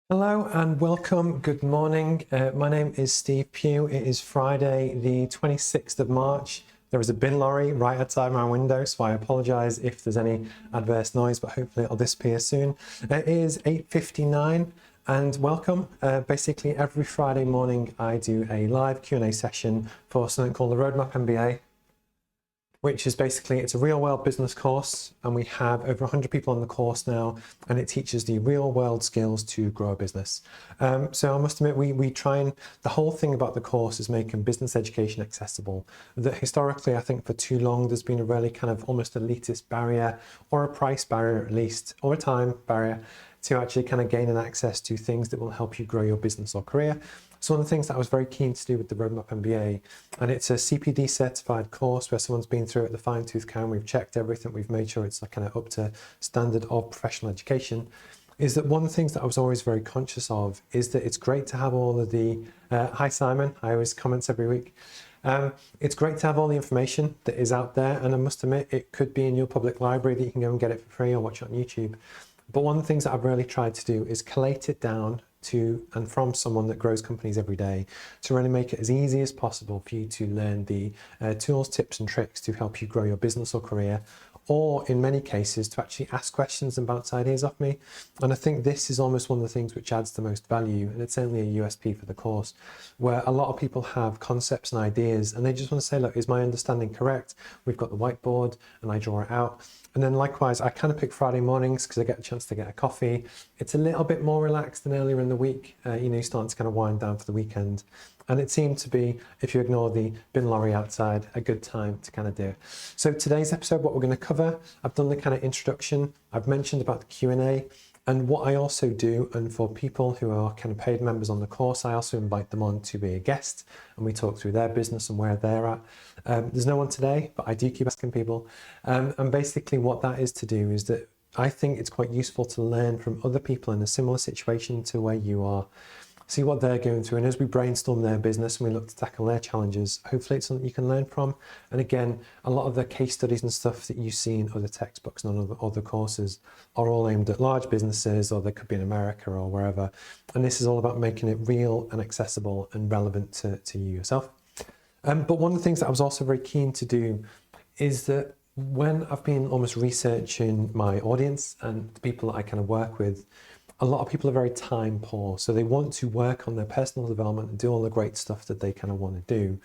Hello and welcome. Good morning. My name is Steve Pugh. It is Friday, the 26th of March. There is a bin lorry right outside my window, so I apologize if there's any adverse noise, but hopefully it'll disappear soon. It is 8:59 and welcome. Basically, every Friday morning I do a live Q&A session for something called the Roadmap MBA, which is basically, it's a real world business course, and we have over 100 people on the course now, and it teaches the real world skills to grow a business. So I must admit, we try, and the whole thing about the course is making business education accessible. That historically, I think for too long, there's been a really kind of almost elitist barrier, or a price barrier at least, or a time barrier, to actually kind of gain an access to things that will help you grow your business or career. So one of the things that I was very keen to do with the Roadmap MBA, and it's a CPD certified course where someone's been through it the fine tooth comb, we've checked everything, we've made sure it's kind of up to standard of professional education, is that one of the things that I was always very conscious of is that it's great to have all of the, hi Simon, I always comments every week. It's great to have all the information that is out there, and I must admit it could be in your public library that you can go and get it for free or watch it on YouTube. But one of the things that I've really tried to do is collate it down to and from someone that grows companies every day, to really make it as easy as possible for you to learn the tools, tips and tricks to help you grow your business or career, or in many cases to actually ask questions and bounce ideas off me. And I think this is almost one of the things which adds the most value, and it's certainly a USP for the course, where a lot of people have concepts and ideas and they just want to say, look, is my understanding correct? We've got the whiteboard and I draw it out. And then likewise, I kind of pick Friday mornings because I get a chance to get a coffee. It's a little bit more relaxed than earlier in the week. You're starting to kind of wind down for the weekend. And it seemed to be, if you ignore the bin lorry outside, a good time to kind of do it. So today's episode, what we're going to cover, I've done the kind of introduction. I've mentioned about the Q&A. And what I also do, and for people who are kind of paid members on the course, I also invite them on to be a guest, and we talk through their business and where they're at. There's no one today, but I do keep asking people. And basically what that is to do is that I think it's quite useful to learn from other people in a similar situation to where you are. See what they're going through, and as we brainstorm their business and we look to tackle their challenges, hopefully it's something you can learn from. And again, a lot of the case studies and stuff that you see in other textbooks and other courses are all aimed at large businesses, or they could be in America or wherever. And this is all about making it real and accessible and relevant to you yourself. But one of the things that I was also very keen to do is that when I've been almost researching my audience and the people that I kind of work with, a lot of people are very time poor. So they want to work on their personal development and do all the great stuff that they kind of want to do,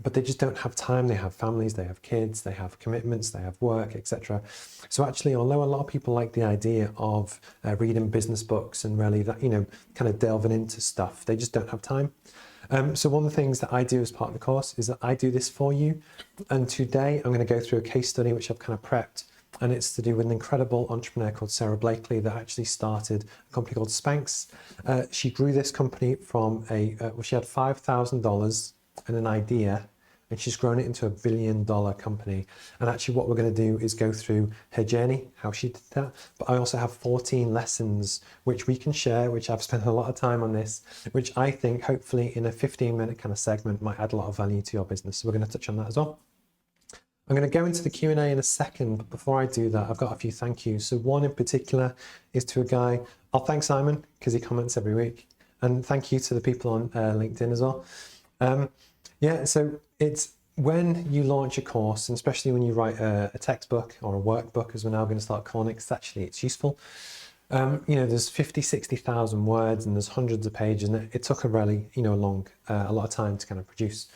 but they just don't have time. They have families, they have kids, they have commitments, they have work, etc. So actually, although a lot of people like the idea of reading business books and really that, kind of delving into stuff, they just don't have time. So one of the things that I do as part of the course is that I do this for you. And today I'm going to go through a case study which I've kind of prepped. And it's to do with an incredible entrepreneur called Sara that actually started a company called Spanx. She grew this company from she had $5,000 and an idea, and she's grown it into $1 billion company. And actually what we're going to do is go through her journey, how she did that. But I also have 14 lessons which we can share, which I've spent a lot of time on this, which I think hopefully in a 15-minute kind of segment might add a lot of value to your business. So we're going to touch on that as well. I'm going to go into the Q&A in a second, but before I do that, I've got a few thank yous. So one in particular is to a guy, I'll thank Simon because he comments every week. And thank you to the people on LinkedIn as well. So it's when you launch a course, and especially when you write a textbook or a workbook, as we're now going to start calling it, 'cause actually it's useful. There's 50, 60,000 words and there's hundreds of pages, and it took a really, a lot of time to kind of produce.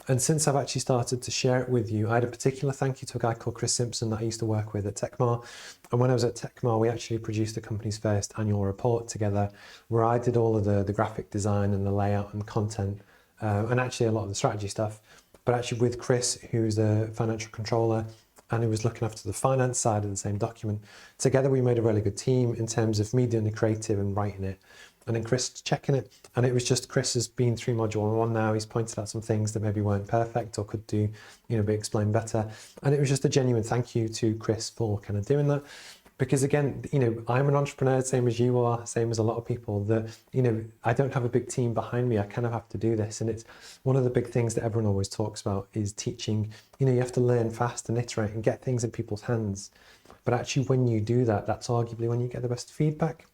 And since I've actually started to share it with you, I had a particular thank you to a guy called Chris Simpson that I used to work with at Techmar. And when I was at Techmar, we actually produced the company's first annual report together, where I did all of the graphic design and the layout and content, and actually a lot of the strategy stuff. But actually with Chris, who's the financial controller, and who was looking after the finance side of the same document, together we made a really good team in terms of me doing the creative and writing it, and then Chris checking it. And it was just, Chris has been through module 1 now. He's pointed out some things that maybe weren't perfect or could do, be explained better. And it was just a genuine thank you to Chris for kind of doing that. Because again, I'm an entrepreneur, same as you are, same as a lot of people, that, I don't have a big team behind me. I kind of have to do this. And it's one of the big things that everyone always talks about is teaching. You have to learn fast and iterate and get things in people's hands. But actually, when you do that, that's arguably when you get the best feedback.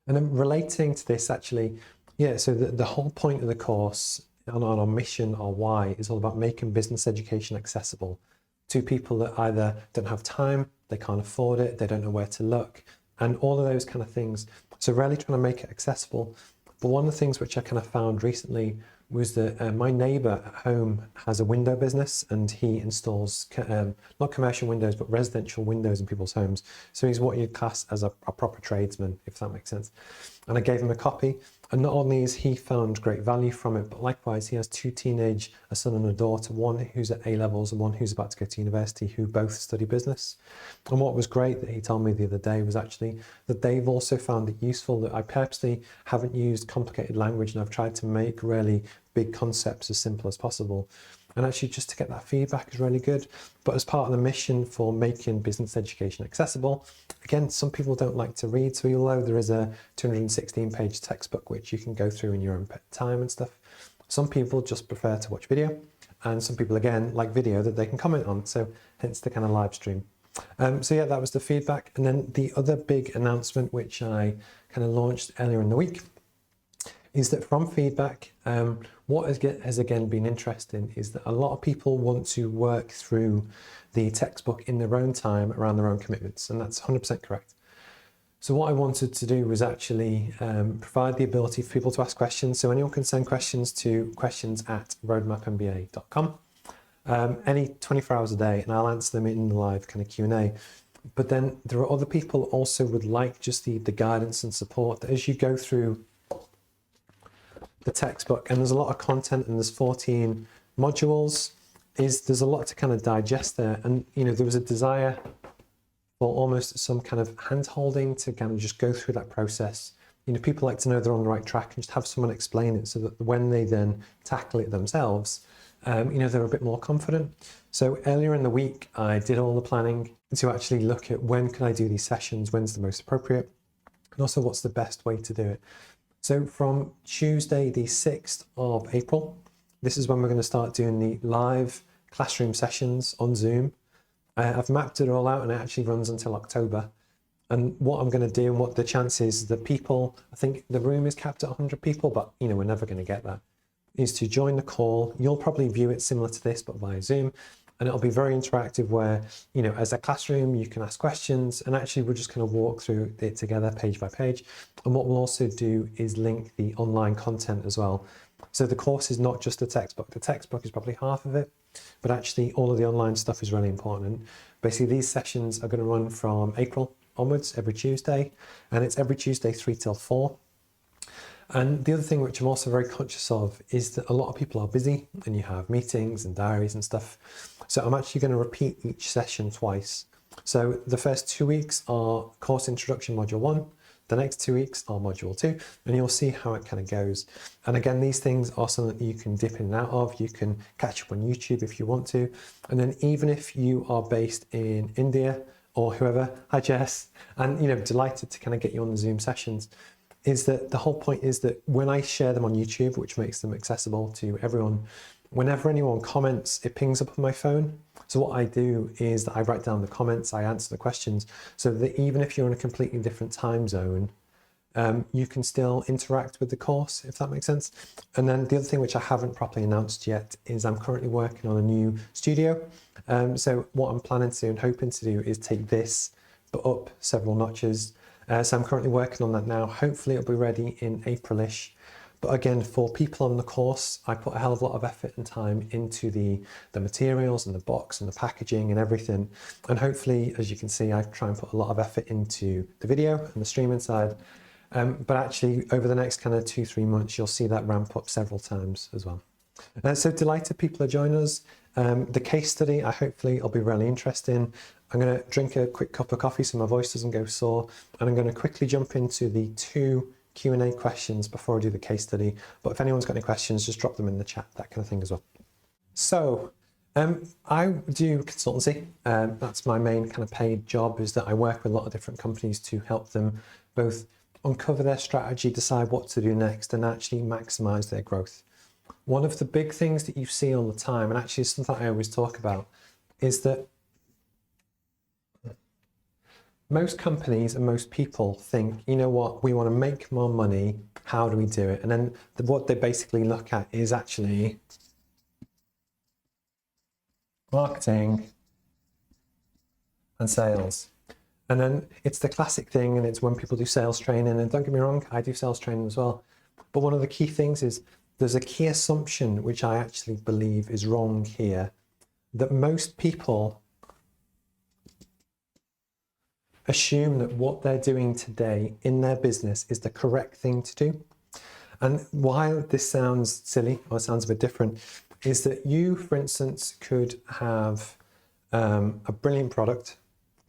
And then relating to this actually, yeah, so the whole point of the course on our mission, our why, is all about making business education accessible to people that either don't have time, they can't afford it, they don't know where to look, and all of those kind of things. So really trying to make it accessible. But one of the things which I kind of found recently was that my neighbour at home has a window business, and he installs not commercial windows but residential windows in people's homes. So he's what you'd class as a proper tradesman, if that makes sense. And I gave him a copy, and not only has he found great value from it, but likewise he has a son and a daughter, one who's at A levels and one who's about to go to university, who both study business. And what was great that he told me the other day was actually that they've also found it useful that I purposely haven't used complicated language, and I've tried to make really big concepts as simple as possible. And actually just to get that feedback is really good. But as part of the mission for making business education accessible, again, some people don't like to read. So although there is a 216-page textbook which you can go through in your own time and stuff, some people just prefer to watch video. And some people, again, like video that they can comment on. So hence the kind of live stream. So yeah, that was the feedback. And then the other big announcement, which I kind of launched earlier in the week, is that from feedback, what has again been interesting is that a lot of people want to work through the textbook in their own time around their own commitments, and that's 100% correct. So what I wanted to do was actually provide the ability for people to ask questions. So anyone can send questions to questions@roadmapmba.com any 24 hours a day, and I'll answer them in the live kind of Q&A. But then there are other people also would like just the guidance and support that as you go through the textbook, and there's a lot of content, and there's 14 modules, there's a lot to kind of digest there. And there was a desire for almost some kind of hand holding to kind of just go through that process. People like to know they're on the right track and just have someone explain it so that when they then tackle it themselves, they're a bit more confident. So earlier in the week, I did all the planning to actually look at when can I do these sessions, when's the most appropriate, and also what's the best way to do it. So from Tuesday, the 6th of April, this is when we're going to start doing the live classroom sessions on Zoom. I've mapped it all out, and it actually runs until October. And what I'm going to do, and what the chance is that people, I think the room is capped at 100 people, but we're never going to get that, is to join the call. You'll probably view it similar to this, but via Zoom. And it'll be very interactive where, as a classroom, you can ask questions, and actually we're just going to walk through it together page by page. And what we'll also do is link the online content as well. So the course is not just the textbook. The textbook is probably half of it, but actually all of the online stuff is really important. Basically, these sessions are going to run from April onwards every Tuesday, and it's every Tuesday 3 till 4. And the other thing which I'm also very conscious of is that a lot of people are busy, and you have meetings and diaries and stuff. So I'm actually going to repeat each session twice. So the first 2 weeks are course introduction module 1. The next 2 weeks are module 2, and you'll see how it kind of goes. And again, these things are something that you can dip in and out of. You can catch up on YouTube if you want to. And then even if you are based in India or whoever, hi Jess, and delighted to kind of get you on the Zoom sessions, is that the whole point is that when I share them on YouTube, which makes them accessible to everyone, whenever anyone comments, it pings up on my phone. So what I do is that I write down the comments, I answer the questions, so that even if you're in a completely different time zone, you can still interact with the course, if that makes sense. And then the other thing which I haven't properly announced yet is I'm currently working on a new studio. So what I'm planning to do and hoping to do is take this, but up several notches. So I'm currently working on that now. Hopefully it'll be ready in April-ish. But again, for people on the course, I put a hell of a lot of effort and time into the materials and the box and the packaging and everything. And hopefully, as you can see, I try and put a lot of effort into the video and the streaming side. But actually, over the next kind of 2-3 months, you'll see that ramp up several times as well. So delighted people are joining us. The case study, hopefully, will be really interesting. I'm going to drink a quick cup of coffee so my voice doesn't go sore. And I'm going to quickly jump into the 2 Q&A questions before I do the case study. But if anyone's got any questions, just drop them in the chat, that kind of thing as well. So I do consultancy. That's my main kind of paid job, is that I work with a lot of different companies to help them both uncover their strategy, decide what to do next, and actually maximize their growth. One of the big things that you see all the time, and actually something I always talk about, is that most companies and most people think, you know what, we want to make more money. How do we do it? And then what they basically look at is actually marketing and sales. And then it's the classic thing, and it's when people do sales training, and don't get me wrong, I do sales training as well. But one of the key things is there's a key assumption, which I actually believe is wrong here, that most people assume that what they're doing today in their business is the correct thing to do. And why this sounds silly or sounds a bit different is that you, for instance, could have a brilliant product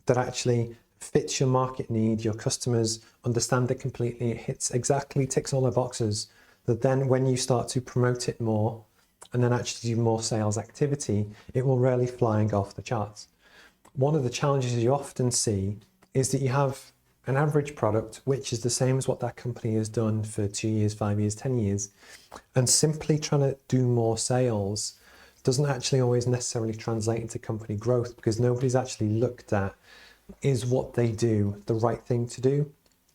that actually fits your market need, your customers understand it completely, it hits exactly, ticks all their boxes, that then when you start to promote it more and then actually do more sales activity, it will really flying off the charts. One of the challenges you often see is that you have an average product which is the same as what that company has done for 2 years, 5 years, 10 years, and simply trying to do more sales doesn't actually always necessarily translate into company growth, because nobody's actually looked at, is what they do the right thing to do?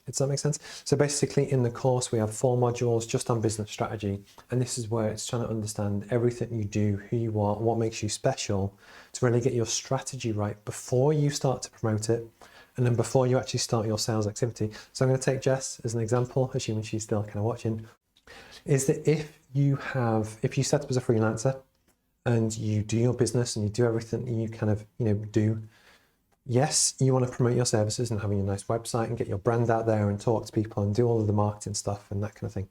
Does that make sense? So basically in the course we have 4 modules just on business strategy, and this is where it's trying to understand everything you do, who you are, what makes you special, to really get your strategy right before you start to promote it, and then before you actually start your sales activity. So I'm going to take Jess as an example, assuming she's still kind of watching, is that if you set up as a freelancer and you do your business and you do everything that you kind of, do, yes, you want to promote your services and having a nice website and get your brand out there and talk to people and do all of the marketing stuff and that kind of thing.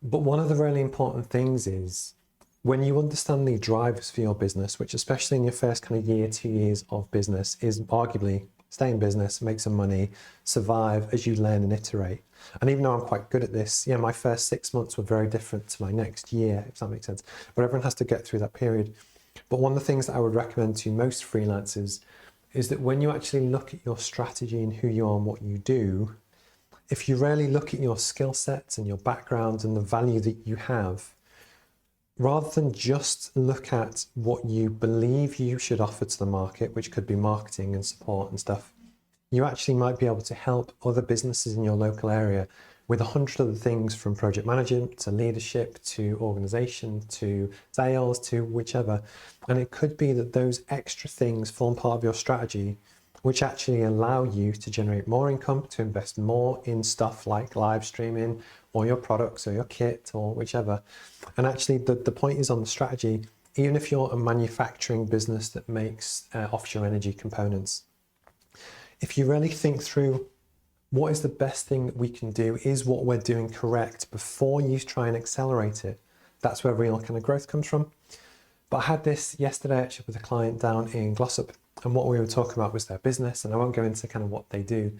But one of the really important things is when you understand the drivers for your business, which especially in your first kind of year, 2 years of business, is arguably stay in business, make some money, survive as you learn and iterate. And even though I'm quite good at this, my first 6 months were very different to my next year, if that makes sense. But everyone has to get through that period. But one of the things that I would recommend to most freelancers is that when you actually look at your strategy and who you are and what you do, if you really look at your skill sets and your background and the value that you have, rather than just look at what you believe you should offer to the market, which could be marketing and support and stuff, you actually might be able to help other businesses in your local area with 100 other things, from project management to leadership to organization to sales to whichever. And it could be that those extra things form part of your strategy, which actually allow you to generate more income, to invest more in stuff like live streaming or your products or your kit or whichever. And actually the point is on the strategy, even if you're a manufacturing business that makes offshore energy components, if you really think through what is the best thing that we can do, is what we're doing correct before you try and accelerate it, that's where real kind of growth comes from. But I had this yesterday actually with a client down in Glossop, and what we were talking about was their business, and I won't go into kind of what they do,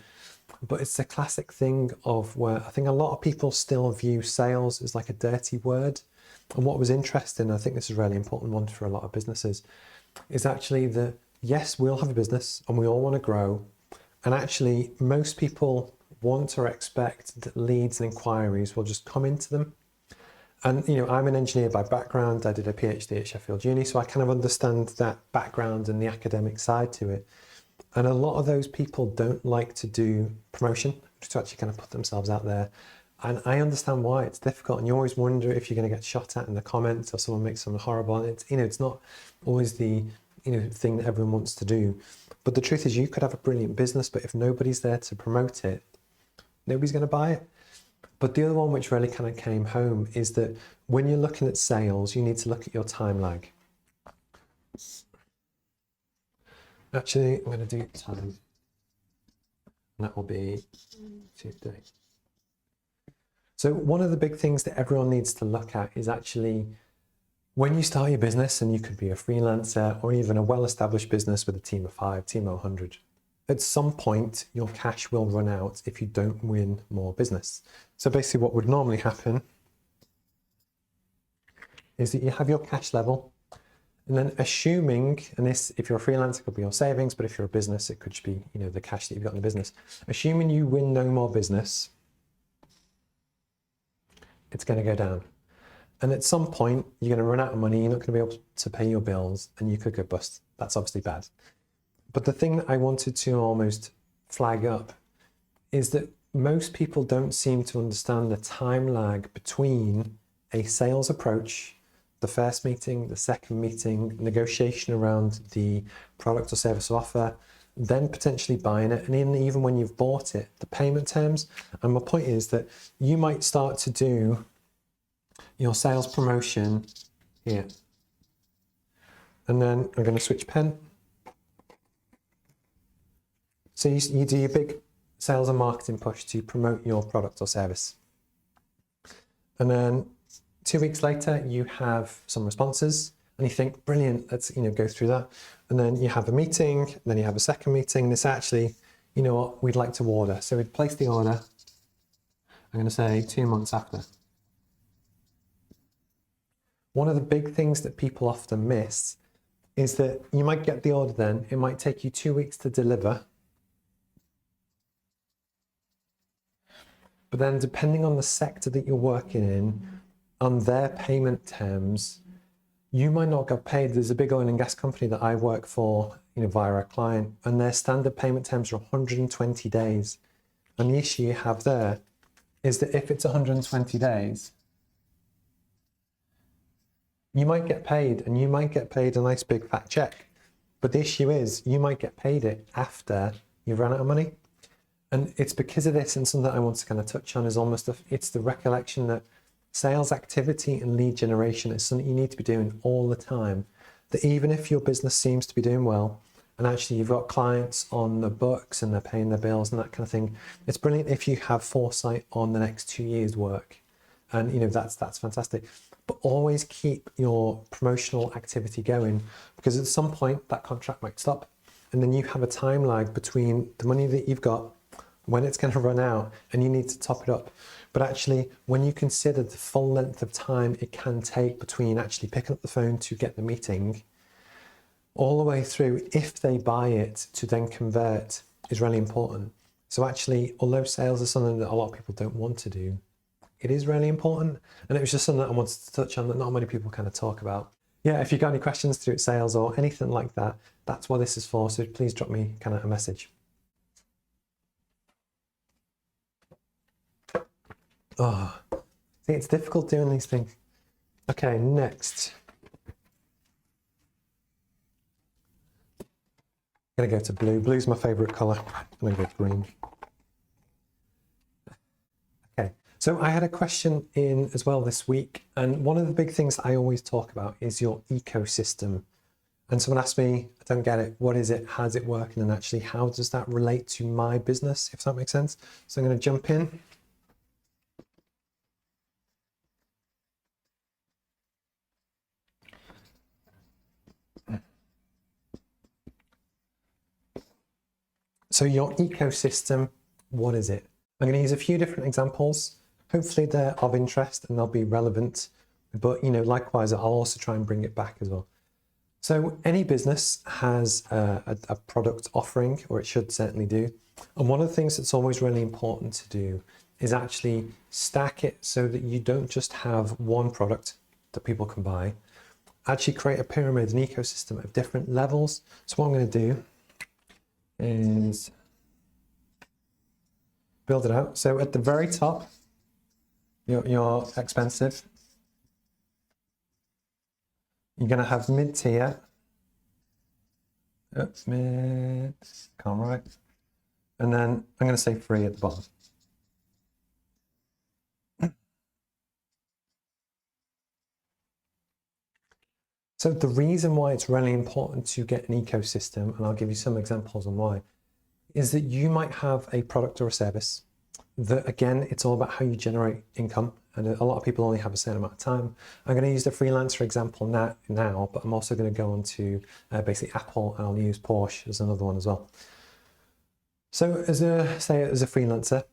but it's a classic thing of where I think a lot of people still view sales as like a dirty word. And what was interesting, I think this is a really important one for a lot of businesses, is actually that yes, we all have a business and we all want to grow. And actually most people want or expect that leads and inquiries will just come into them. And I'm an engineer by background. I did a PhD at Sheffield Uni, so I kind of understand that background and the academic side to it. And a lot of those people don't like to do promotion, to actually kind of put themselves out there. And I understand why it's difficult. And you always wonder if you're going to get shot at in the comments or someone makes something horrible. And it's not always the thing that everyone wants to do. But the truth is, you could have a brilliant business, but if nobody's there to promote it, nobody's going to buy it. But the other one which really kind of came home is that when you're looking at sales, you need to look at your time lag. Actually, I'm going to do time. And that will be Tuesday. So one of the big things that everyone needs to look at is actually when you start your business, and you could be a freelancer or even a well-established business with a team of 5, team of 100, at some point your cash will run out if you don't win more business. So basically what would normally happen is that you have your cash level, and then assuming, and this, if you're a freelancer, it could be your savings, but if you're a business, it could just be, the cash that you've got in the business. Assuming you win no more business, it's going to go down. And at some point, you're going to run out of money, you're not going to be able to pay your bills, and you could go bust. That's obviously bad. But the thing that I wanted to almost flag up is that most people don't seem to understand the time lag between a sales approach, the first meeting, the second meeting, negotiation around the product or service offer, then potentially buying it, and even when you've bought it, the payment terms. And my point is that you might start to do your sales promotion here. And then I'm going to switch pen. So you do your big sales and marketing push to promote your product or service. And then 2 weeks later, you have some responses and you think, brilliant, let's go through that. And then you have a meeting, and then you have a second meeting. And it's actually, you know what, we'd like to order. So we'd place the order. I'm going to say 2 months after. One of the big things that people often miss is that you might get the order then, it might take you 2 weeks to deliver. But then depending on the sector that you're working in, on their payment terms, you might not get paid. There's a big oil and gas company that I work for, via a client, and their standard payment terms are 120 days. And the issue you have there is that if it's 120 days, you might get paid, and you might get paid a nice big fat check. But the issue is you might get paid it after you've run out of money. And it's because of this, and something that I want to kind of touch on is it's the recollection that sales activity and lead generation is something you need to be doing all the time. That even if your business seems to be doing well, and actually you've got clients on the books and they're paying their bills and that kind of thing, it's brilliant if you have foresight on the next 2 years' work. And that's fantastic. But always keep your promotional activity going, because at some point that contract might stop, and then you have a time lag between the money that you've got, when it's going to run out, and you need to top it up. But actually, when you consider the full length of time it can take between actually picking up the phone to get the meeting, all the way through, if they buy it, to then convert, is really important. So actually, although sales is something that a lot of people don't want to do, it is really important. And it was just something that I wanted to touch on that not many people kind of talk about. Yeah, if you've got any questions through sales or anything like that, that's what this is for. So please drop me kind of a message. Oh, see, it's difficult doing these things. Okay, next. I'm gonna go to blue. Blue's my favorite color. I'm gonna go green. Okay, so I had a question in as well this week, and one of the big things I always talk about is your ecosystem. And someone asked me, I don't get it, what is it, how's it working, and actually how does that relate to my business, if that makes sense? So I'm gonna jump in. So your ecosystem, what is it? I'm going to use a few different examples. Hopefully they're of interest and they'll be relevant, but likewise, I'll also try and bring it back as well. So any business has a product offering, or it should certainly do. And one of the things that's always really important to do is actually stack it so that you don't just have one product that people can buy. Actually create a pyramid, an ecosystem of different levels. So what I'm going to do is build it out. So at the very top, your expensive. You're going to have mid-tier. Oops, mid, can't write. And then I'm going to say free at the bottom. So the reason why it's really important to get an ecosystem, and I'll give you some examples on why, is that you might have a product or a service that, again, it's all about how you generate income. And a lot of people only have a certain amount of time. I'm going to use the freelancer example now, but I'm also going to go on to basically Apple, and I'll use Porsche as another one as well. So as a freelancer,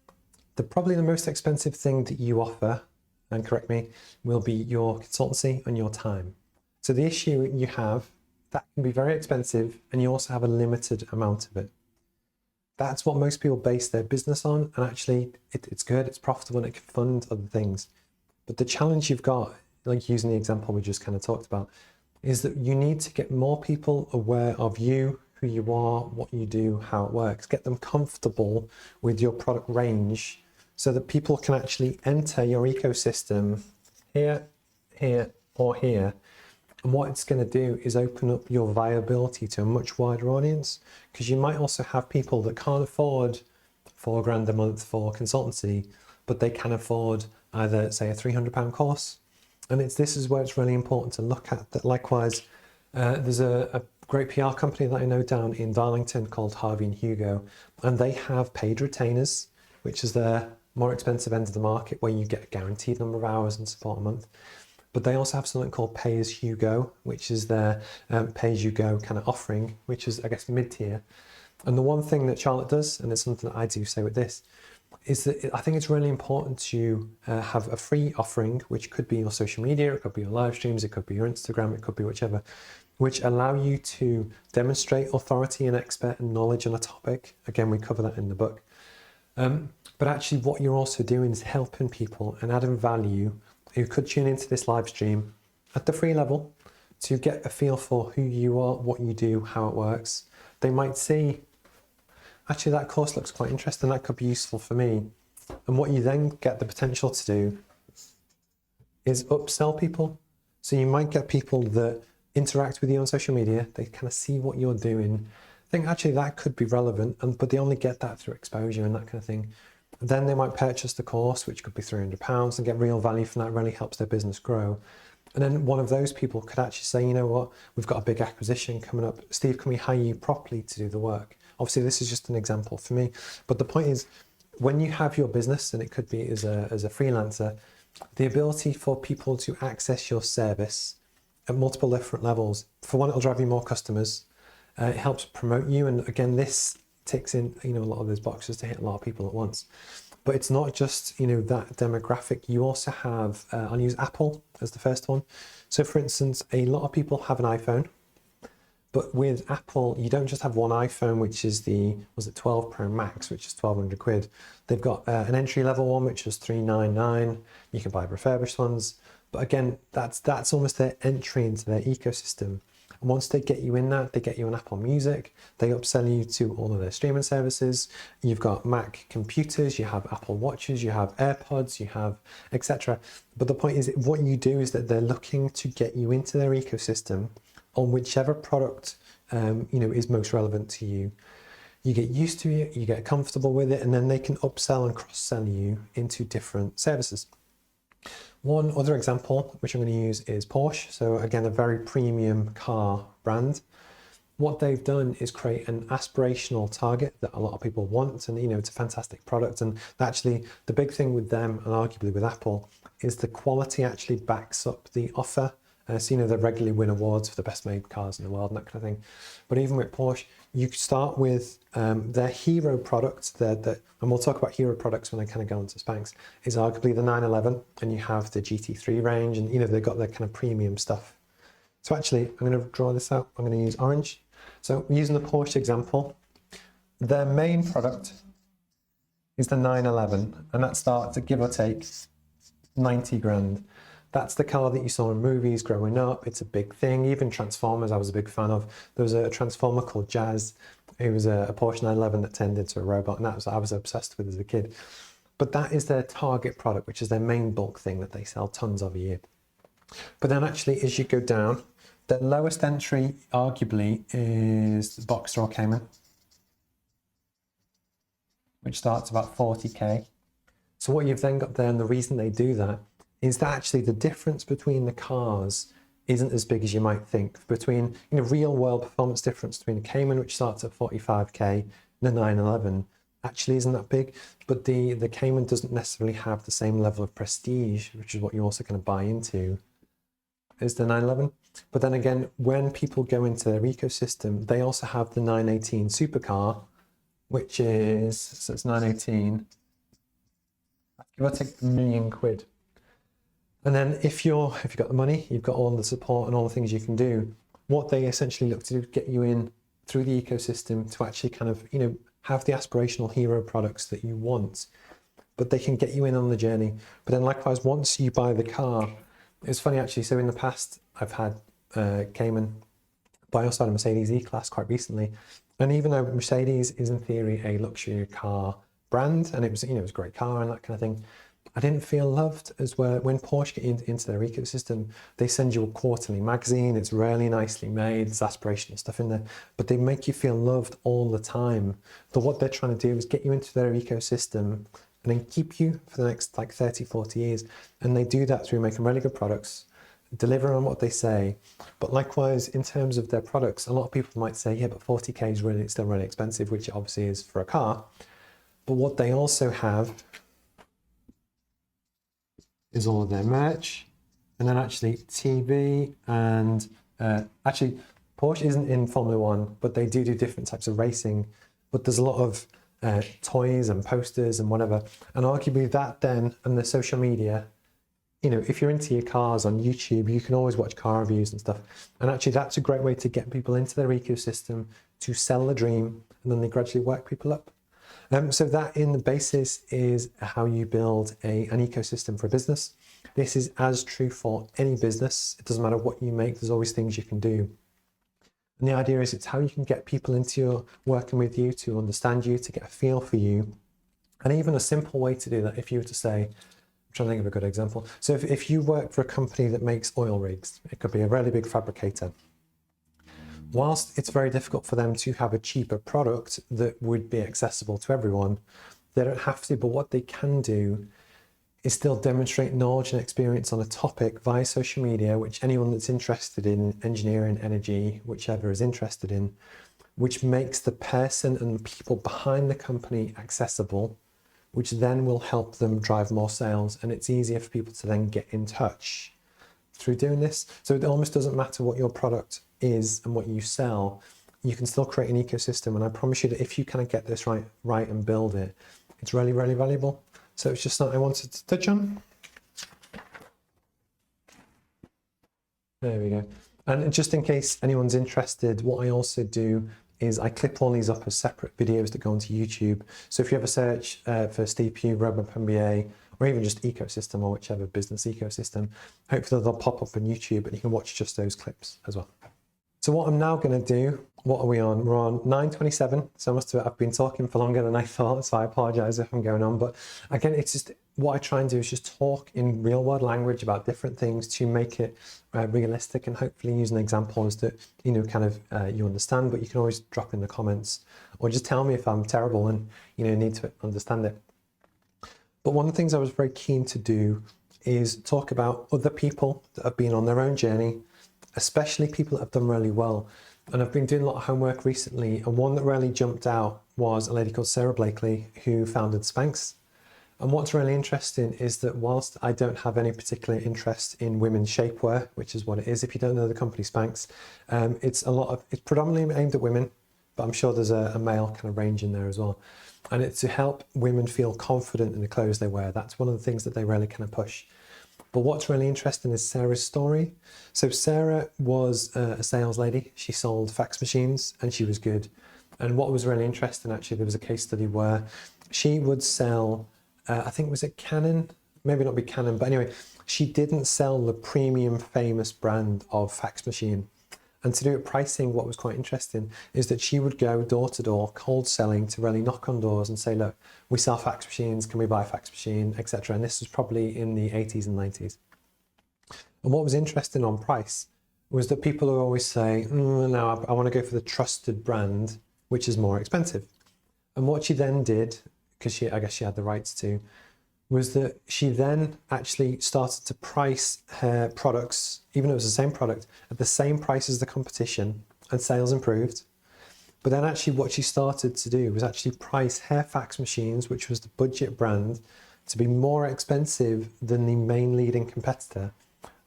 probably the most expensive thing that you offer, and correct me, will be your consultancy and your time. So the issue you have, that can be very expensive, and you also have a limited amount of it. That's what most people base their business on, and actually it's good, it's profitable, and it can fund other things. But the challenge you've got, like using the example we just kind of talked about, is that you need to get more people aware of you, who you are, what you do, how it works. Get them comfortable with your product range so that people can actually enter your ecosystem here, here, or here. And what it's going to do is open up your viability to a much wider audience, because you might also have people that can't afford £4 a month for consultancy, but they can afford either, say, a £300 course. And this is where it's really important to look at that. Likewise, there's a great PR company that I know down in Darlington called Harvey and Hugo, and they have paid retainers, which is their more expensive end of the market, where you get a guaranteed number of hours and support a month. But they also have something called Pay As You Go, which is their pay as you go kind of offering, which is, I guess, mid-tier. And the one thing that Charlotte does, and it's something that I do say with this, is that I think it's really important to have a free offering, which could be your social media, it could be your live streams, it could be your Instagram, it could be whichever, which allow you to demonstrate authority and expert and knowledge on a topic. Again, we cover that in the book. But actually what you're also doing is helping people and adding value who could tune into this live stream at the free level to get a feel for who you are, what you do, how it works. They might see, actually that course looks quite interesting, that could be useful for me. And what you then get the potential to do is upsell people. So you might get people that interact with you on social media, they kind of see what you're doing, think actually that could be relevant, but they only get that through exposure and that kind of thing. Then they might purchase the course, which could be £300, and get real value from that. It really helps their business grow. And then one of those people could actually say, you know what, we've got a big acquisition coming up. Steve, can we hire you properly to do the work? Obviously, this is just an example for me. But the point is, when you have your business, and it could be as a freelancer, the ability for people to access your service at multiple different levels, for one, it'll drive you more customers. It helps promote you. And again, this ticks in, a lot of those boxes to hit a lot of people at once. But it's not just, that demographic. You also have, I'll use Apple as the first one. So for instance, a lot of people have an iPhone, but with Apple, you don't just have one iPhone, which is the 12 Pro Max, which is 1,200 quid. They've got an entry level one, which is 399. You can buy refurbished ones. But again, that's almost their entry into their ecosystem. And once they get you in that, they get you on Apple Music, they upsell you to all of their streaming services. You've got Mac computers, you have Apple Watches, you have AirPods, you have etc. But the point is, what you do is that they're looking to get you into their ecosystem on whichever product is most relevant to you. You get used to it, you get comfortable with it, and then they can upsell and cross-sell you into different services. One other example, which I'm going to use, is Porsche. So again, a very premium car brand. What they've done is create an aspirational target that a lot of people want, and it's a fantastic product. And actually, the big thing with them, and arguably with Apple, is the quality actually backs up the offer. So they regularly win awards for the best made cars in the world and that kind of thing. But even with Porsche, you start with their hero product, and we'll talk about hero products when I kind of go into Spanx, is arguably the 911, and you have the GT3 range, and they've got their kind of premium stuff. So actually, I'm going to draw this out. I'm going to use orange. So using the Porsche example, their main product is the 911, and that starts at give or take 90 grand. That's the car that you saw in movies growing up. It's a big thing. Even Transformers, I was a big fan of. There was a Transformer called Jazz, who was a Porsche 911 that turned into a robot, and I was obsessed with as a kid. But that is their target product, which is their main bulk thing that they sell tons of a year. But then actually, as you go down, the lowest entry, arguably, is the Boxster or Cayman, which starts about 40k. So what you've then got there, and the reason they do that, is that actually the difference between the cars isn't as big as you might think. Between real world performance difference between the Cayman, which starts at 45k, and the 911 actually isn't that big. But the Cayman doesn't necessarily have the same level of prestige, which is what you also kind of buy into, as the 911. But then again, when people go into their ecosystem, they also have the 918 supercar, which is, so it's 918, give or take £1 million. And then if you've got the money, you've got all the support and all the things you can do, what they essentially look to do is get you in through the ecosystem to actually kind of, have the aspirational hero products that you want, but they can get you in on the journey. But then likewise, once you buy the car, it's funny actually, so in the past, I've had Cayman, but I also had a Mercedes E-Class quite recently. And even though Mercedes is in theory a luxury car brand, and it was, it was a great car and that kind of thing, I didn't feel loved as well. When Porsche get into their ecosystem, they send you a quarterly magazine. It's really nicely made. There's aspirational stuff in there, but they make you feel loved all the time. But what they're trying to do is get you into their ecosystem and then keep you for the next like 30, 40 years. And they do that through making really good products, deliver on what they say. But likewise, in terms of their products, a lot of people might say, yeah, but 40K is really still really expensive, which it obviously is for a car. But what they also have is all of their merch, and then actually TV, and actually Porsche isn't in Formula One, but they do different types of racing. But there's a lot of toys and posters and whatever, and arguably that then and the social media, if you're into your cars on YouTube, you can always watch car reviews and stuff, and actually that's a great way to get people into their ecosystem, to sell the dream, and then they gradually work people up. So that in the basis is how you build an ecosystem for a business. This is as true for any business. It doesn't matter what you make, there's always things you can do. And the idea is it's how you can get people into your working with you, to understand you, to get a feel for you. And even a simple way to do that, if you were to say, I'm trying to think of a good example. So if you work for a company that makes oil rigs, it could be a really big fabricator. Whilst it's very difficult for them to have a cheaper product that would be accessible to everyone, they don't have to, but what they can do is still demonstrate knowledge and experience on a topic via social media, which anyone that's interested in engineering, energy, whichever is interested in, which makes the person and the people behind the company accessible, which then will help them drive more sales. And it's easier for people to then get in touch through doing this. So it almost doesn't matter what your product is and what you sell, you can still create an ecosystem. And I promise you that if you kind of get this right and build it, it's really, really valuable. So it's just something I wanted to touch on. There we go. And just in case anyone's interested, what I also do is I clip all these up as separate videos that go onto YouTube. So if you ever search for Steve Pugh, Roadmap MBA, or even just ecosystem or whichever business ecosystem, hopefully they'll pop up on YouTube and you can watch just those clips as well. So what I'm now going to do, what are we on? We're on 9:27. So I've been talking for longer than I thought, so I apologize if I'm going on. But again, it's just what I try and do is just talk in real world language about different things to make it realistic, and hopefully using examples that, you understand, but you can always drop in the comments or just tell me if I'm terrible and, need to understand it. But one of the things I was very keen to do is talk about other people that have been on their own journey, especially people that have done really well. And I've been doing a lot of homework recently, and one that really jumped out was a lady called Sara Blakely, who founded Spanx. And what's really interesting is that whilst I don't have any particular interest in women's shapewear, which is what it is, if you don't know the company Spanx, it's predominantly aimed at women, but I'm sure there's a male kind of range in there as well. And it's to help women feel confident in the clothes they wear. That's one of the things that they really kind of push. But what's really interesting is Sara's story. So Sara was a sales lady. She sold fax machines and she was good. And what was really interesting, actually, there was a case study where she would sell, I think, was it Canon? Maybe not be Canon, but anyway, she didn't sell the premium famous brand of fax machine. And to do it pricing, what was quite interesting is that she would go door to door, cold selling, to really knock on doors and say, look, we sell fax machines, can we buy a fax machine, etc. And this was probably in the 80s and 90s. And what was interesting on price was that people would always say, no, I want to go for the trusted brand, which is more expensive. And what she then did, because I guess she had the rights to, was that she then actually started to price her products, even though it was the same product, at the same price as the competition, and sales improved. But then actually what she started to do was actually price her fax machines, which was the budget brand, to be more expensive than the main leading competitor.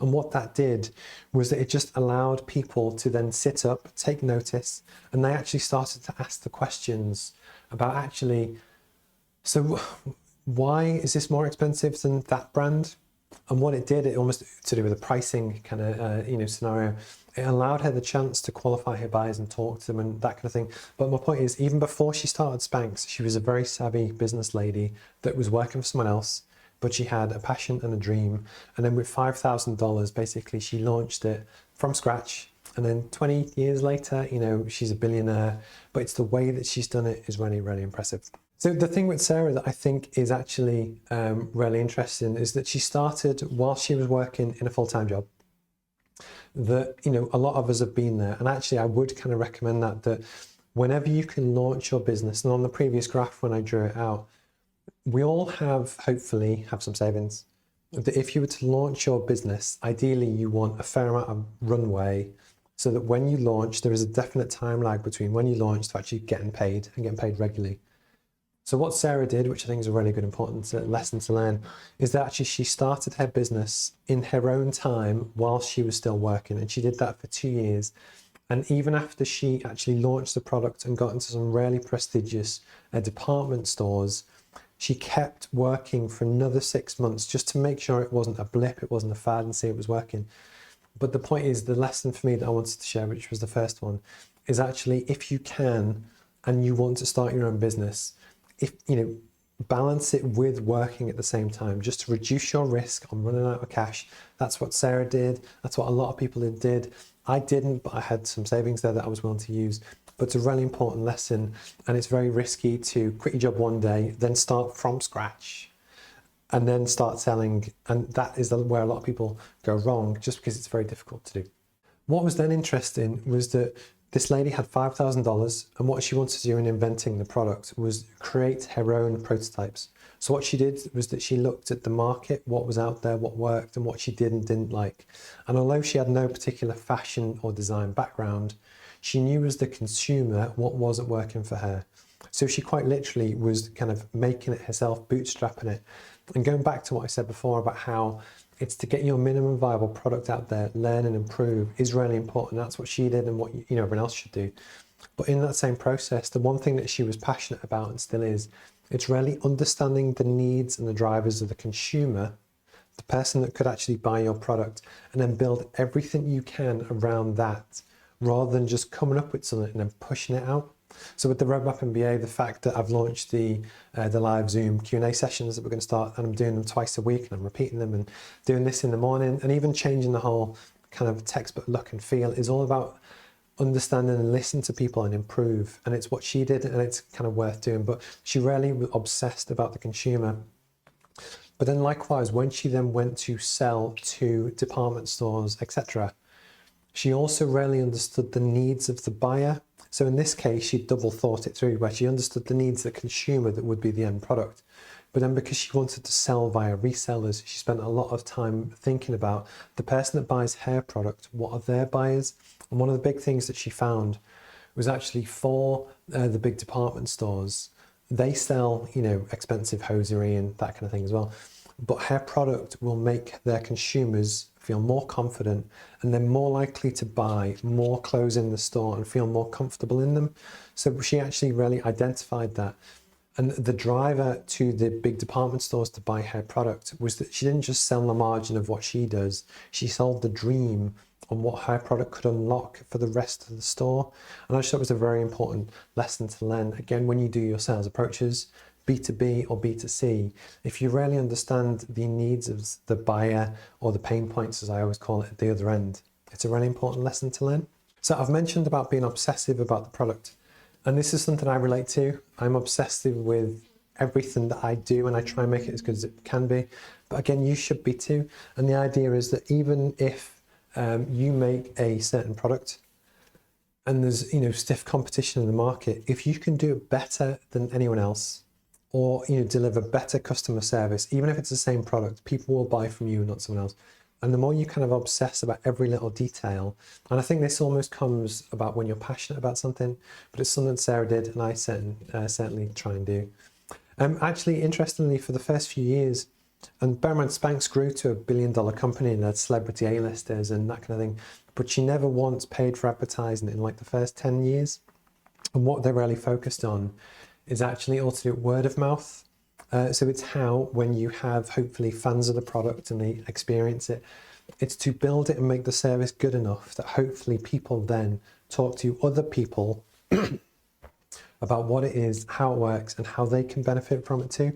And what that did was that it just allowed people to then sit up, take notice, and they actually started to ask the questions about actually, so why is this more expensive than that brand? And what it did, it almost to do with the pricing kind of scenario, it allowed her the chance to qualify her buyers and talk to them and that kind of thing. But my point is, even before she started Spanx, she was a very savvy business lady that was working for someone else, but she had a passion and a dream. And then with $5,000, basically she launched it from scratch. And then 20 years later, you know, she's a billionaire, but it's the way that she's done it is really, really impressive. So the thing with Sara that I think is actually really interesting is that she started while she was working in a full-time job. That, you know, a lot of us have been there. And actually, I would kind of recommend that whenever you can launch your business, and on the previous graph when I drew it out, we all hopefully have some savings. That if you were to launch your business, ideally you want a fair amount of runway so that when you launch, there is a definite time lag between when you launch to actually getting paid and getting paid regularly. So what Sara did, which I think is a really good important lesson to learn, is that actually she started her business in her own time while she was still working. And she did that for 2 years. And even after she actually launched the product and got into some really prestigious department stores, she kept working for another 6 months just to make sure it wasn't a blip, it wasn't a fad, and see it was working. But the point is, the lesson for me that I wanted to share, which was the first one, is actually if you can and you want to start your own business, if you know, balance it with working at the same time, just to reduce your risk on running out of cash. That's what Sara did. That's what a lot of people did. I didn't, but I had some savings there that I was willing to use. But it's a really important lesson, and it's very risky to quit your job one day, then start from scratch, and then start selling. And that is where a lot of people go wrong, just because it's very difficult to do. What was then interesting was that this lady had $5,000, and what she wanted to do in inventing the product was create her own prototypes. So what she did was that she looked at the market, what was out there, what worked, and what she did and didn't like. And although she had no particular fashion or design background, she knew as the consumer what wasn't working for her. So she quite literally was kind of making it herself, bootstrapping it. And going back to what I said before about how it's to get your minimum viable product out there, learn and improve is really important. That's what she did and what everyone else should do. But in that same process, the one thing that she was passionate about and still is, it's really understanding the needs and the drivers of the consumer, the person that could actually buy your product, and then build everything you can around that, rather than just coming up with something and then pushing it out. So with the Roadmap MBA, the fact that I've launched the live Zoom Q&A sessions that we're going to start, and I'm doing them twice a week, and I'm repeating them and doing this in the morning, and even changing the whole kind of textbook look and feel, is all about understanding and listen to people and improve. And it's what she did, and it's kind of worth doing. But she really was obsessed about the consumer. But then likewise, when she then went to sell to department stores, etc., she also really understood the needs of the buyer. So in this case, she double thought it through, where she understood the needs of the consumer that would be the end product. But then because she wanted to sell via resellers, she spent a lot of time thinking about the person that buys her product, what are their buyers? And one of the big things that she found was actually for the big department stores, they sell, expensive hosiery and that kind of thing as well. But her product will make their consumers feel more confident, and they're more likely to buy more clothes in the store and feel more comfortable in them. So she actually really identified that. And the driver to the big department stores to buy her product was that she didn't just sell the margin of what she does, she sold the dream on what her product could unlock for the rest of the store. And I just thought it was a very important lesson to learn. Again, when you do your sales approaches, B2B or B2C, if you really understand the needs of the buyer, or the pain points, as I always call it, at the other end, it's a really important lesson to learn. So I've mentioned about being obsessive about the product, and this is something I relate to. I'm obsessive with everything that I do, and I try and make it as good as it can be. But again, you should be too. And the idea is that even if you make a certain product and there's stiff competition in the market, if you can do it better than anyone else, or deliver better customer service, even if it's the same product, people will buy from you and not someone else. And the more you kind of obsess about every little detail, and I think this almost comes about when you're passionate about something, but it's something that Sara did, and I certainly try and do. Actually, interestingly, for the first few years, and bear in mind, Spanx grew to $1 billion company, and had celebrity A-listers and that kind of thing, but she never once paid for advertising in like the first 10 years. And what they're really focused on is actually all to do with word of mouth. So it's how, when you have hopefully fans of the product and they experience it, it's to build it and make the service good enough that hopefully people then talk to other people about what it is, how it works, and how they can benefit from it too.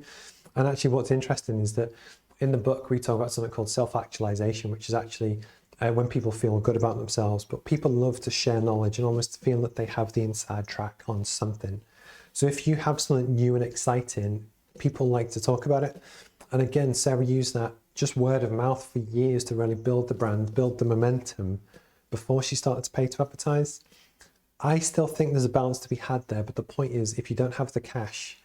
And actually what's interesting is that in the book we talk about something called self-actualization, which is actually when people feel good about themselves, but people love to share knowledge and almost feel that they have the inside track on something. So if you have something new and exciting, people like to talk about it. And again, Sarah used that just word of mouth for years to really build the brand, build the momentum before she started to pay to advertise. I still think there's a balance to be had there, but the point is, if you don't have the cash,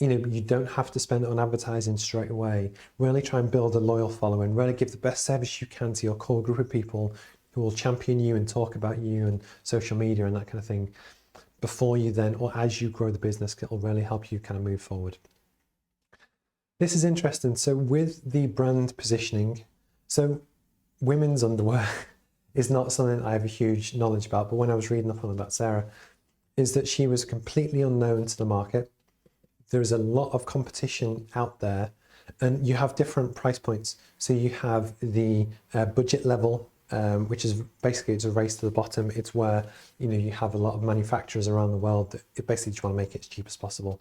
you don't have to spend it on advertising straight away. Really try and build a loyal following, really give the best service you can to your core group of people who will champion you and talk about you and social media and that kind of thing before you then, or as you grow the business, it'll really help you kind of move forward. This is interesting. So with the brand positioning, so women's underwear is not something I have a huge knowledge about, but when I was reading up on about Sara, is that she was completely unknown to the market. There is a lot of competition out there, and you have different price points. So you have the budget level, which is basically, it's a race to the bottom. It's where you have a lot of manufacturers around the world that basically just want to make it as cheap as possible.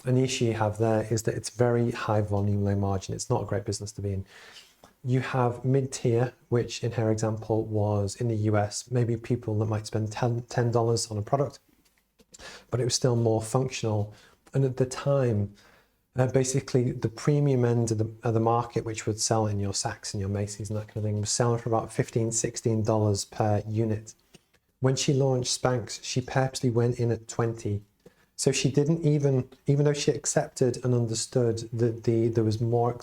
And the issue you have there is that it's very high volume, low margin. It's not a great business to be in. You have mid-tier, which in her example was in the US, maybe people that might spend $10 on a product, but it was still more functional. And at the time, basically the premium end of the market, which would sell in your Saks and your Macy's and that kind of thing, was selling for about $15, $16 per unit. When she launched Spanx, she purposely went in at 20. So she didn't even though she accepted and understood that there was more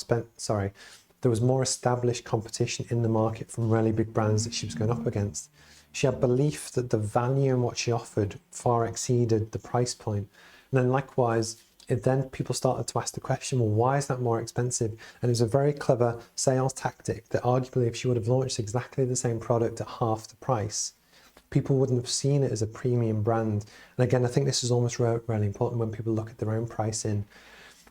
established competition in the market from really big brands that she was going up against. She had belief that the value in what she offered far exceeded the price point. And then likewise, then people started to ask the question, well, why is that more expensive? And it was a very clever sales tactic that arguably if she would have launched exactly the same product at half the price, people wouldn't have seen it as a premium brand. And again, I think this is almost really important when people look at their own pricing,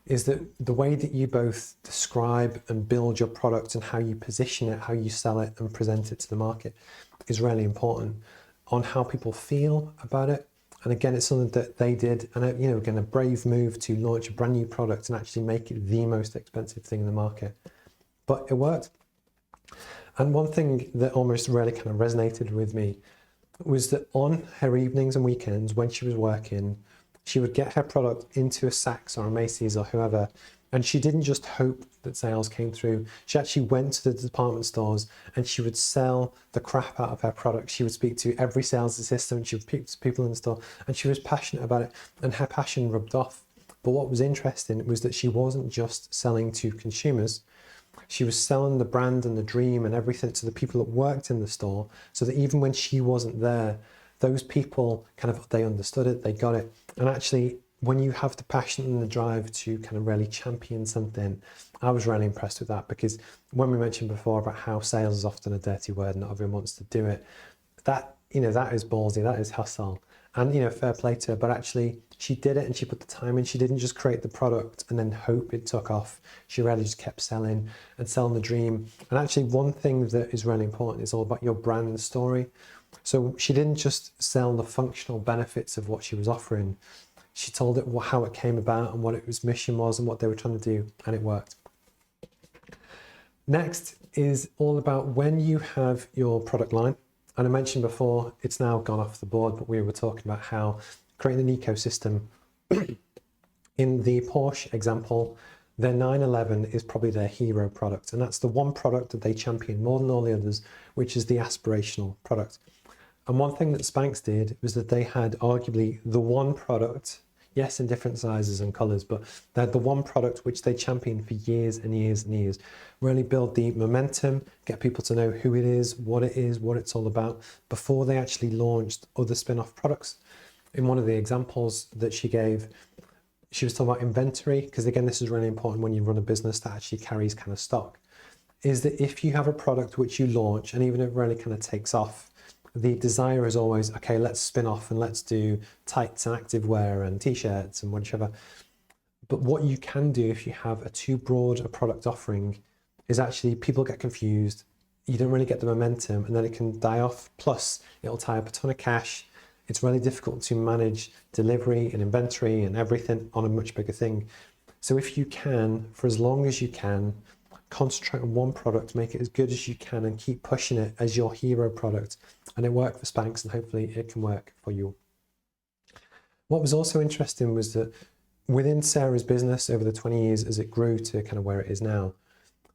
is that the way that you both describe and build your product and how you position it, how you sell it and present it to the market is really important on how people feel about it. And again, it's something that they did, and again, a brave move to launch a brand new product and actually make it the most expensive thing in the market. But it worked. And one thing that almost really kind of resonated with me was that on her evenings and weekends when she was working, she would get her product into a Saks or a Macy's or whoever, and she didn't just hope that sales came through. She actually went to the department stores and she would sell the crap out of her product. She would speak to every sales assistant, she would speak to people in the store, and she was passionate about it, and her passion rubbed off. But what was interesting was that she wasn't just selling to consumers. She was selling the brand and the dream and everything to the people that worked in the store, so that even when she wasn't there, those people they understood it, they got it. And actually, when you have the passion and the drive to kind of really champion something, I was really impressed with that, because when we mentioned before about how sales is often a dirty word and not everyone wants to do it, that is ballsy, that is hustle. And fair play to her, but actually she did it and she put the time in. She didn't just create the product and then hope it took off. She really just kept selling and selling the dream. And actually one thing that is really important is all about your brand story. So she didn't just sell the functional benefits of what she was offering. She told it how it came about and what its mission was and what they were trying to do, and it worked. Next is all about when you have your product line. And I mentioned before, it's now gone off the board, but we were talking about how creating an ecosystem. In the Porsche example, their 911 is probably their hero product. And that's the one product that they champion more than all the others, which is the aspirational product. And one thing that Spanx did was that they had arguably the one product, yes, in different sizes and colors, but they had the one product which they championed for years and years and years. Really build the momentum, get people to know who it is, what it's all about, before they actually launched other spin-off products. In one of the examples that she gave, she was talking about inventory, because again, this is really important when you run a business that actually carries kind of stock, is that if you have a product which you launch, and even if it really kind of takes off, the desire is always, okay, let's spin off and let's do tights and activewear and t-shirts and whatever. But what you can do if you have a too broad a product offering is actually people get confused, you don't really get the momentum, and then it can die off. Plus it'll tie up a ton of cash. It's really difficult to manage delivery and inventory and everything on a much bigger thing. So if you can, for as long as you can, concentrate on one product, make it as good as you can, and keep pushing it as your hero product. And it worked for Spanx, and hopefully it can work for you. What was also interesting was that within Sara's business over the 20 years as it grew to kind of where it is now,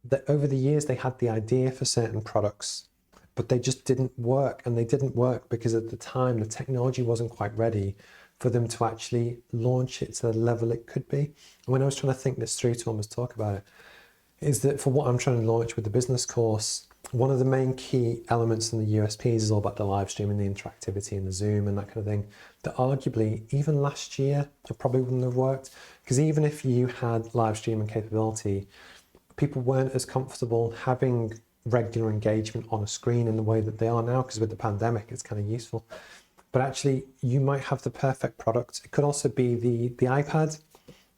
that over the years they had the idea for certain products, but they just didn't work. And they didn't work because at the time the technology wasn't quite ready for them to actually launch it to the level it could be. And when I was trying to think this through to almost talk about it, is that for what I'm trying to launch with the business course, one of the main key elements in the USPs is all about the live stream and the interactivity and the Zoom and that kind of thing, that arguably even last year it probably wouldn't have worked, because even if you had live streaming capability, people weren't as comfortable having regular engagement on a screen in the way that they are now, because with the pandemic it's kind of useful. But actually you might have the perfect product. It could also be the iPad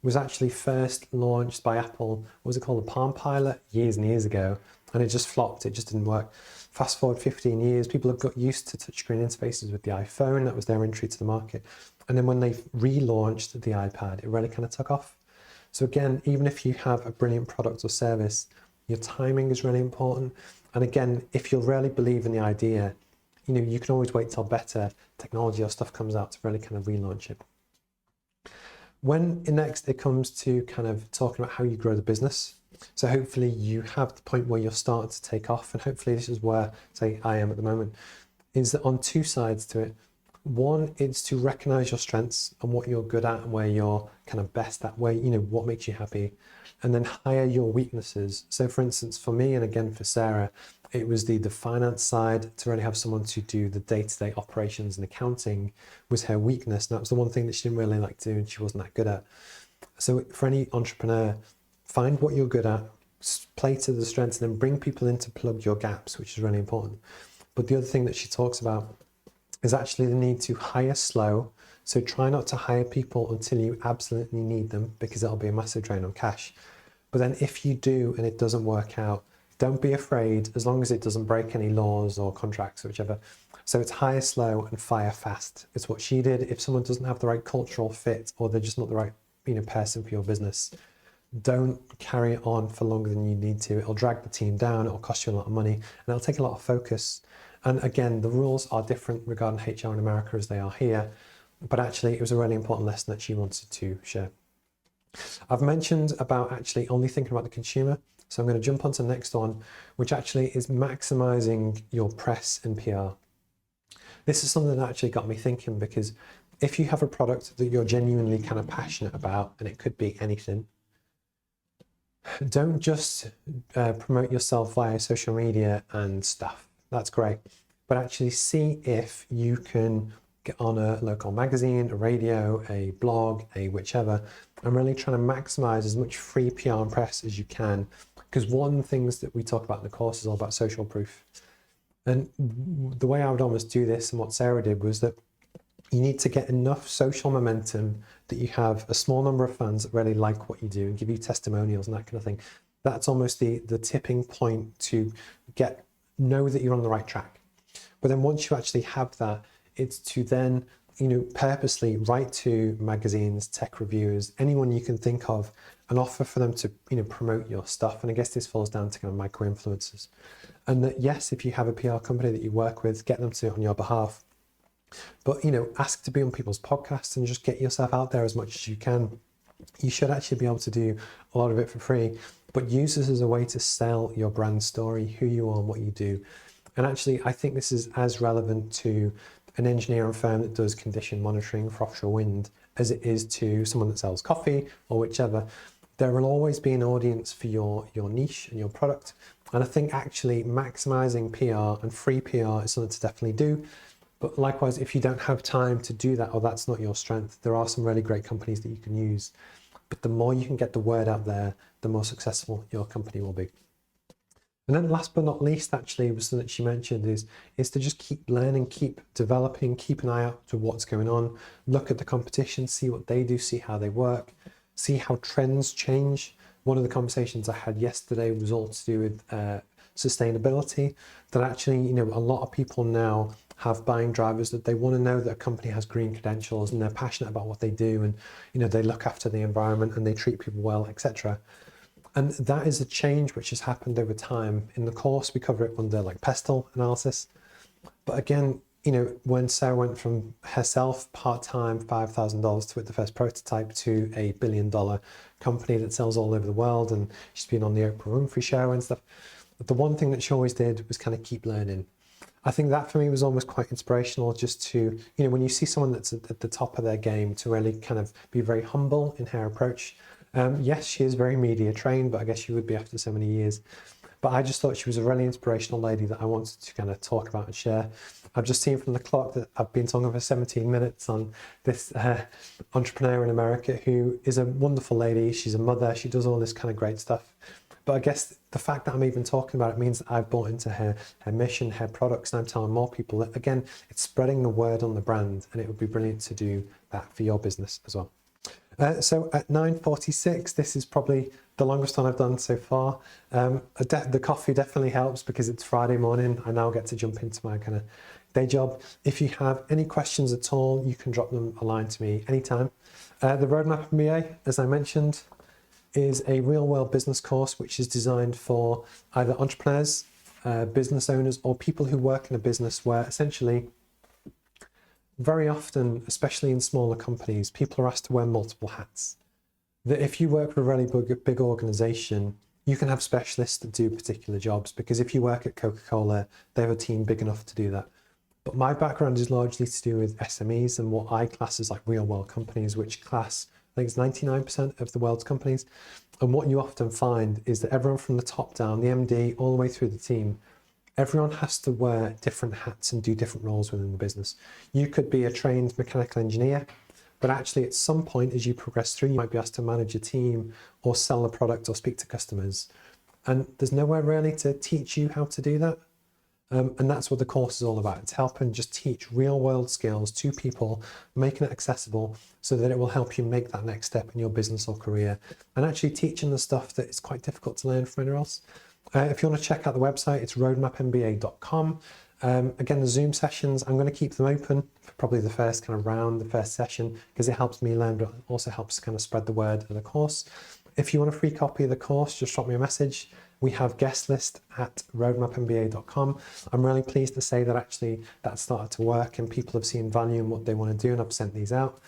was actually first launched by Apple, what was it called, the Palm Pilot, years and years ago, and it just flopped. It just didn't work. Fast forward 15 years, people have got used to touchscreen interfaces with the iPhone. That was their entry to the market. And then when they relaunched the iPad, it really kind of took off. So again, even if you have a brilliant product or service, your timing is really important. And again, if you really believe in the idea, you know, you can always wait till better technology or stuff comes out to really kind of relaunch it. When next it comes to kind of talking about how you grow the business, so hopefully you have the point where you're starting to take off, and hopefully this is where, say, I am at the moment, is that on two sides to it. One is to recognize your strengths and what you're good at and where you're kind of best at, where, you know, what makes you happy, and then hire your weaknesses. So for instance, for me, and again for Sara, it was the finance side. To really have someone to do the day-to-day operations and accounting was her weakness. And that was the one thing that she didn't really like to do and she wasn't that good at. So for any entrepreneur, find what you're good at, play to the strengths, and then bring people in to plug your gaps, which is really important. But the other thing that she talks about is actually the need to hire slow. So try not to hire people until you absolutely need them, because it'll be a massive drain on cash. But then if you do and it doesn't work out, don't be afraid, as long as it doesn't break any laws or contracts or whichever. So it's hire slow and fire fast. It's what she did. If someone doesn't have the right cultural fit, or they're just not the right, you know, person for your business, don't carry it on for longer than you need to. It'll drag the team down, it'll cost you a lot of money, and it'll take a lot of focus. And again, the rules are different regarding HR in America as they are here, but actually it was a really important lesson that she wanted to share. I've mentioned about actually only thinking about the consumer. So I'm going to jump on to the next one, which actually is maximizing your press and PR. This is something that actually got me thinking, because if you have a product that you're genuinely kind of passionate about, and it could be anything, don't just promote yourself via social media and stuff. That's great. But actually see if you can get on a local magazine, a radio, a blog, a whichever, and really trying to maximize as much free PR and press as you can. Because one of the things that we talk about in the course is all about social proof. And the way I would almost do this, and what Sara did, was that you need to get enough social momentum that you have a small number of fans that really like what you do and give you testimonials and that kind of thing. That's almost the tipping point to know that you're on the right track. But then once you actually have that, it's to then, you know, purposely write to magazines, tech reviewers, anyone you can think of, and offer for them to, you know, promote your stuff. And I guess this falls down to kind of micro influencers. And that, yes, if you have a PR company that you work with, get them to do it on your behalf. But, you know, ask to be on people's podcasts and just get yourself out there as much as you can. You should actually be able to do a lot of it for free, but use this as a way to sell your brand story, who you are and what you do. And actually, I think this is as relevant to an engineering firm that does condition monitoring for offshore wind as it is to someone that sells coffee or whichever. There will always be an audience for your niche and your product. And I think actually maximizing PR and free PR is something to definitely do. But likewise, if you don't have time to do that, or that's not your strength, there are some really great companies that you can use. But the more you can get the word out there, the more successful your company will be. And then last but not least, actually, was something that she mentioned is to just keep learning, keep developing, keep an eye out to what's going on, look at the competition, see what they do, see how they work, see how trends change. One of the conversations I had yesterday was all to do with sustainability, that actually, you know, a lot of people now have buying drivers that they want to know that a company has green credentials and they're passionate about what they do, and, you know, they look after the environment and they treat people well, etc. And that is a change which has happened over time. In the course, we cover it under like pestle analysis. But again, you know, when Sarah went from herself part-time $5,000 to with the first prototype to $1 billion company that sells all over the world, and she's been on the Oprah Winfrey show and stuff, but the one thing that she always did was kind of keep learning. I think that for me was almost quite inspirational, just to, you know, when you see someone that's at the top of their game, to really kind of be very humble in her approach. Yes, she is very media trained, but I guess she would be after so many years. But I just thought she was a really inspirational lady that I wanted to kind of talk about and share. I've just seen from the clock that I've been talking for 17 minutes on this entrepreneur in America who is a wonderful lady. She's a mother. She does all this kind of great stuff. But I guess the fact that I'm even talking about it means that I've bought into her mission, her products, and I'm telling more people that, again, it's spreading the word on the brand, and it would be brilliant to do that for your business as well. So at 9:46, this is probably the longest one I've done so far. The coffee definitely helps because it's Friday morning. I now get to jump into my kind of day job. If you have any questions at all, you can drop them a line to me anytime. The Roadmap MBA, as I mentioned, is a real-world business course which is designed for either entrepreneurs, business owners, or people who work in a business where essentially, very often, especially in smaller companies, people are asked to wear multiple hats. That if you work for a really big organization, you can have specialists that do particular jobs, because if you work at Coca-Cola, they have a team big enough to do that. But my background is largely to do with SMEs and what I class as like real world companies, which class, I think it's 99% of the world's companies. And what you often find is that everyone from the top down, the MD, all the way through the team, everyone has to wear different hats and do different roles within the business. You could be a trained mechanical engineer, but actually at some point as you progress through, you might be asked to manage a team or sell a product or speak to customers. And there's nowhere really to teach you how to do that. And that's what the course is all about. It's helping just teach real world skills to people, making it accessible so that it will help you make that next step in your business or career, and actually teaching the stuff that is quite difficult to learn from anywhere else. If you want to check out the website, it's roadmapmba.com. Again, the Zoom sessions, I'm going to keep them open for probably the first kind of round, the first session, because it helps me learn, but it also helps kind of spread the word of the course. If you want a free copy of the course, just drop me a message. We have guest list at roadmapmba.com. I'm really pleased to say that actually that started to work and people have seen value in what they want to do, and I've sent these out.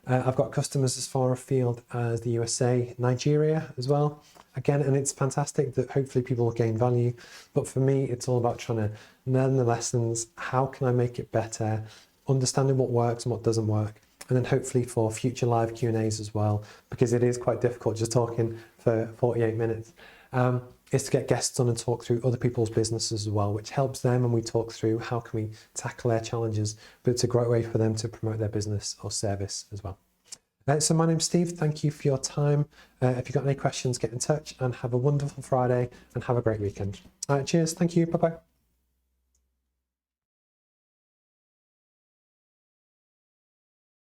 I've got customers as far afield as the USA, Nigeria as well. Again, and it's fantastic that hopefully people will gain value. But for me, it's all about trying to learn the lessons. How can I make it better? Understanding what works and what doesn't work. And then hopefully for future live Q&As as well, because it is quite difficult just talking for 48 minutes. Is to get guests on and talk through other people's businesses as well, which helps them, and we talk through how can we tackle their challenges, but it's a great way for them to promote their business or service as well. So my name's Steve, thank you for your time. If you've got any questions, get in touch, and have a wonderful Friday and have a great weekend. Cheers, thank you, bye-bye.